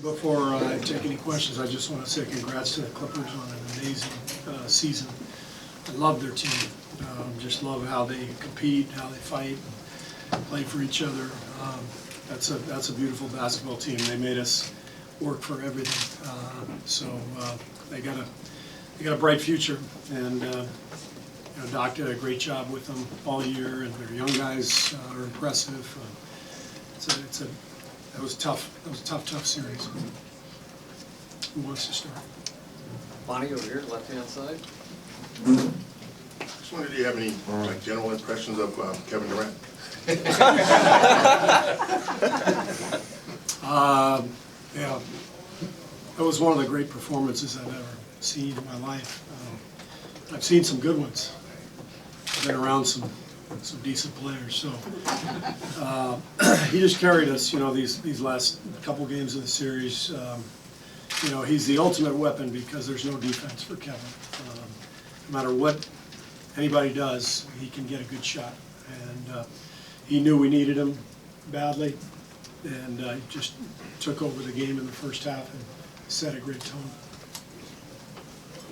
Before I take any questions, I just want to say congrats to the Clippers on an amazing season. I love their team. Just love how they compete, how they fight, and play for each other. That's a beautiful basketball team. They made us work for everything. They got a bright future, and Doc did a great job with them all year, and their young guys are impressive. That was tough. That was a tough series. Who wants to start? Bonnie over here, left-hand side. Just wondered, do you have any general impressions of Kevin Durant? Yeah, that was one of the great performances I've ever seen in my life. I've seen some good ones. I've been around some decent players. So he just carried us, these last couple games of the series. He's the ultimate weapon because there's no defense for Kevin. No matter what anybody does, he can get a good shot. And he knew we needed him badly, and just took over the game in the first half and set a great tone.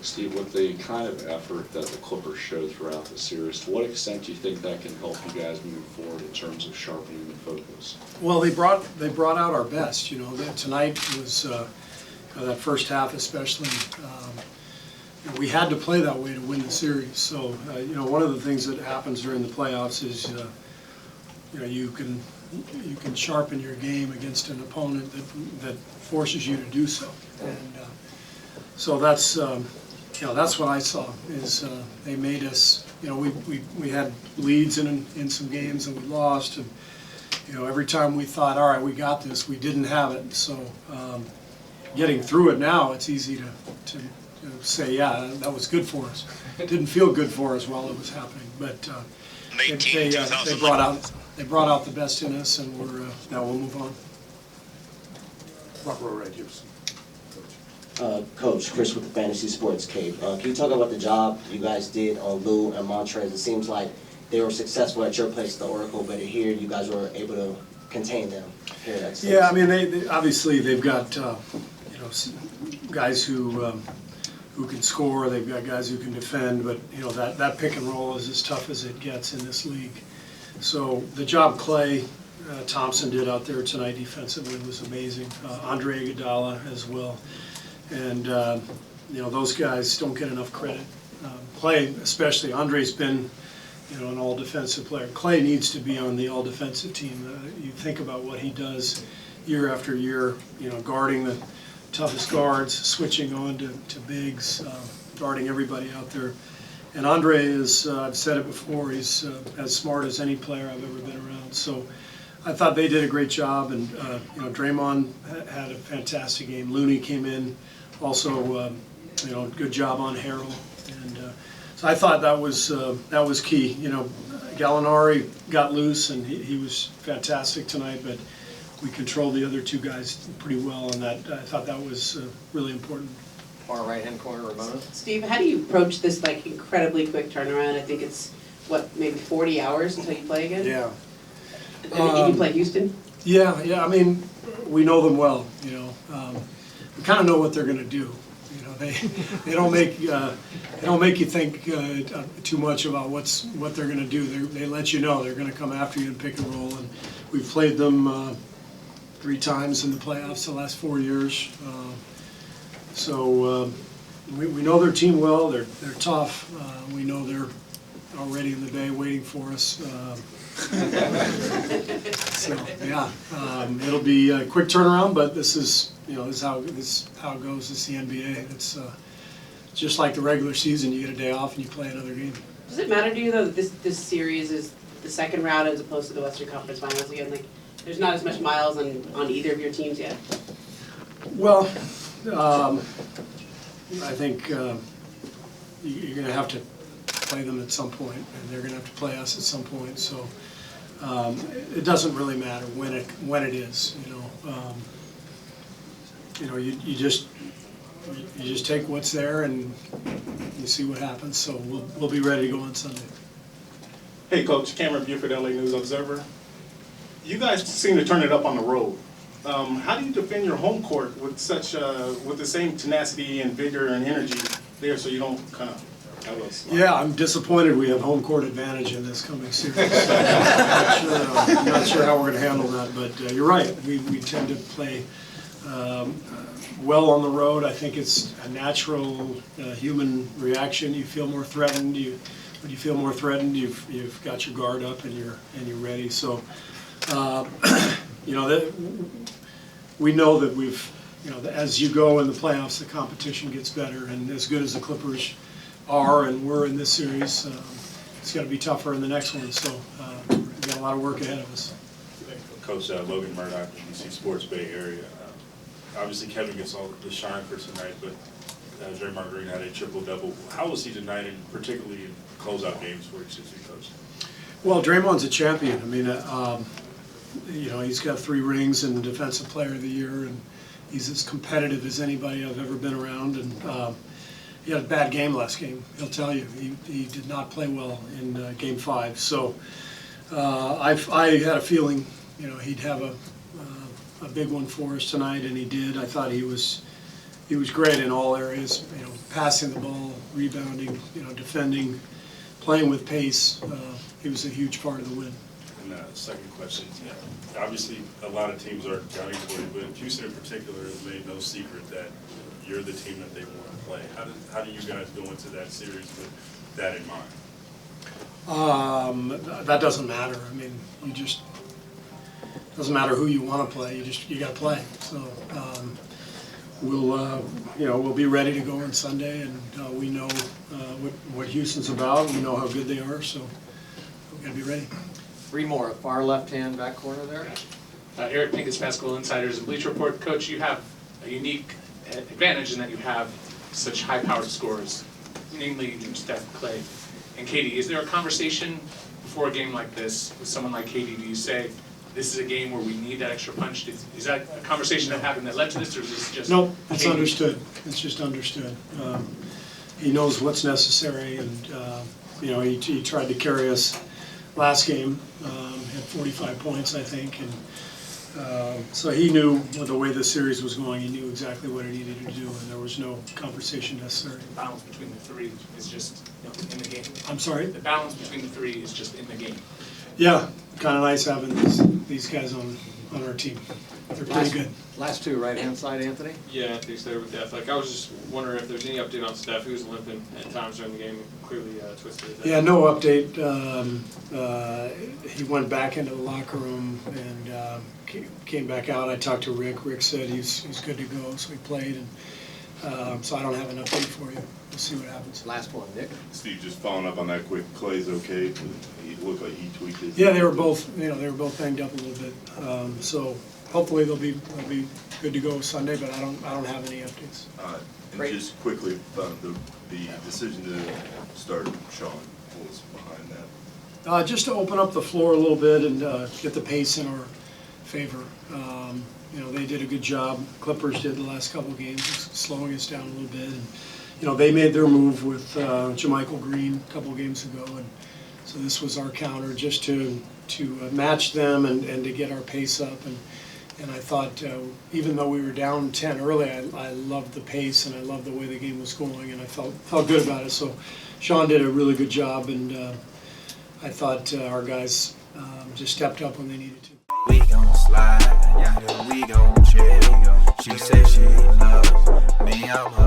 Steve, with the kind of effort that the Clippers showed throughout the series, to what extent do you think that can help you guys move forward in terms of sharpening the focus? Well, they brought out our best. Tonight was that first half especially. We had to play that way to win the series. So one of the things that happens during the playoffs is you can sharpen your game against an opponent that forces you to do so. And so that's what I saw, is they made us, we had leads in some games and we lost, and every time we thought, all right, we got this, we didn't have it. So getting through it now, it's easy to say, yeah, that was good for us. It didn't feel good for us while it was happening, but they brought out the best in us, and now we'll move on. Front row right here. Coach, Chris with the Fantasy Sports Cape. Can you talk about the job you guys did on Lou and Montrez? It seems like they were successful at your place, the Oracle, but here you guys were able to contain them here at Six. Yeah, I mean, they obviously they've got guys who can score. They've got guys who can defend, but that pick and roll is as tough as it gets in this league. So the job Klay Thompson did out there tonight defensively was amazing. Andre Iguodala as well. And those guys don't get enough credit. Klay, especially, Andre's been an all-defensive player. Klay needs to be on the all-defensive team. You think about what he does year after year, guarding the toughest guards, switching on to bigs, guarding everybody out there. And Andre is, I've said it before, he's as smart as any player I've ever been around. So I thought they did a great job, and Draymond had a fantastic game. Looney came in, also good job on Harrell, and so I thought that was key. Gallinari got loose, and he was fantastic tonight, but we controlled the other two guys pretty well, and I thought that was really important. Far right-hand corner, Ramona. Steve, how do you approach this incredibly quick turnaround? I think it's maybe 40 hours until you play again. Yeah. And you play Houston? Yeah. I mean, we know them well. We kind of know what they're going to do. They don't make you think too much about what they're going to do. They let you know they're going to come after you and pick and roll. And we've played them 3 times in the playoffs the last 4 years. So we know their team well. They're tough. We know they're already in the bay waiting for us. So yeah, it'll be a quick turnaround, but this is how it goes. It's the NBA. It's just like the regular season. You get a day off and you play another game. Does it matter to you though that this series is the second round as opposed to the Western Conference Finals again? There's not as much miles on either of your teams yet. Well, I think you're going to have to play them at some point, and they're going to have to play us at some point. So it doesn't really matter when it is. You just take what's there and you see what happens. So we'll be ready to go on Sunday. Hey, Coach, Cameron Buford, LA News Observer. You guys seem to turn it up on the road. How do you defend your home court with such with the same tenacity and vigor and energy there, so you don't kind of have a slide? Yeah, I'm disappointed we have home court advantage in this coming series. I'm not sure how we're going to handle that, but you're right. We tend to play well on the road. I think it's a natural human reaction. You feel more threatened. When you feel more threatened, you've got your guard up and you're ready. So, you know, we know that as you go in the playoffs, the competition gets better, and as good as the Clippers are and were in this series, it's going to be tougher in the next one. So we've got a lot of work ahead of us. Coach Logan Murdoch, DC Sports Bay Area. Obviously, Kevin gets all the shine for tonight, but Draymond Green had a triple-double. How was he tonight, and particularly in closeout games where he's coached? Well, Draymond's a champion. I mean, you know, he's got 3 rings and Defensive Player of the Year, and he's as competitive as anybody I've ever been around. And he had a bad game last game. He'll tell you he did not play well in Game 5. So I had a feeling, you know, he'd have a big one for us tonight, and he did. I thought he was great in all areas. You know, passing the ball, rebounding, you know, defending, playing with pace. He was a huge part of the win. And second question, obviously a lot of teams are gunning for you, but Houston in particular has made no secret that you're the team that they want to play. How do you guys go into that series with that in mind? That doesn't matter. I mean, doesn't matter who you want to play. You got to play. So we'll be ready to go on Sunday, and we know what Houston's about. We know how good they are. So we got to be ready. 3 more, far left-hand back corner there. Eric Pinkett's Basketball Insiders and Bleacher Report. Coach, you have a unique advantage in that you have such high-powered scorers, namely Steph, Clay, and Katie. Is there a conversation before a game like this with someone like Katie? Do you say, this is a game where we need that extra punch? Is that a conversation that happened that led to this, or is this just... No, it's Katie? understood. It's just understood. He knows what's necessary, and you know, he tried to carry us last game, had 45 points, I think, and so he knew the way the series was going. He knew exactly what he needed to do, and there was no conversation necessary. The balance between the 3 is just in the game. I'm sorry? The balance between the 3 is just in the game. Yeah, kind of nice having these guys on our team. They're pretty good. Last 2, right-hand side, Anthony. Yeah, Anthony's there with the Athletic. I was just wondering if there's any update on Steph. He was limping at times during the game, clearly twisted his Yeah, no update. He went back into the locker room and came back out. I talked to Rick. Rick said he's good to go, so he played. And so I don't have an update for you. We'll see what happens. Last one, Nick. Steve, just following up on that quick, Clay's okay? He looked like he tweaked his... Yeah, they were both banged up a little bit. So hopefully they'll be good to go Sunday, but I don't have any updates. And just quickly, the decision to start Sean, what was behind that? Just to open up the floor a little bit and get the pace in our favor. You know, they did a good job. Clippers did the last couple of games, slowing us down a little bit. And, you know, they made their move with Jermichael Green a couple of games ago, and so this was our counter just to match them and to get our pace up. And I thought, even though we were down 10 early, I loved the pace and I loved the way the game was going, and I felt good about it. So Sean did a really good job, and I thought our guys just stepped up when they needed to. We gon' slide, we gon' chill. She said she loves me, I'm her.